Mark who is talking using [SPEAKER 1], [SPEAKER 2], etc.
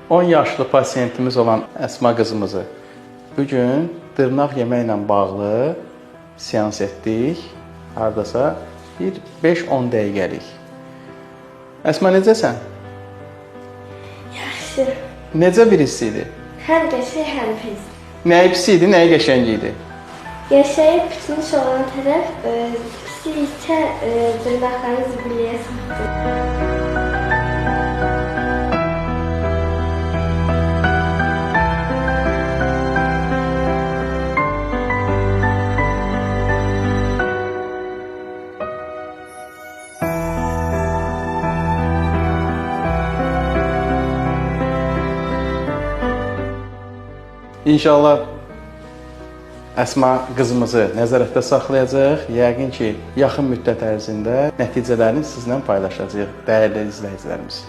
[SPEAKER 1] 10 yaşlı pasiyentimiz olan Əsma qızımızı bugün dırnaq yeməklə bağlı seans etdik. Hardasa bir 5-10 dəqiqəlik. Əsma, necəsən?
[SPEAKER 2] Yaxşı.
[SPEAKER 1] Necə bir hiss idi?
[SPEAKER 2] Həm qəşəng, həm pis.
[SPEAKER 1] Nəyi pis idi, nəyi qəşəng idi?
[SPEAKER 2] Yaşayıb bitmiş olan tərəf pisi isə dırnaqlarını zibilliyə soxdu.
[SPEAKER 1] İnşallah Əsma qızımızı nəzarətdə saxlayacaq. Yəqin ki, yaxın müddət ərzində nəticələrini sizlə paylaşacağıq, dəyərli izləyicilərimiz.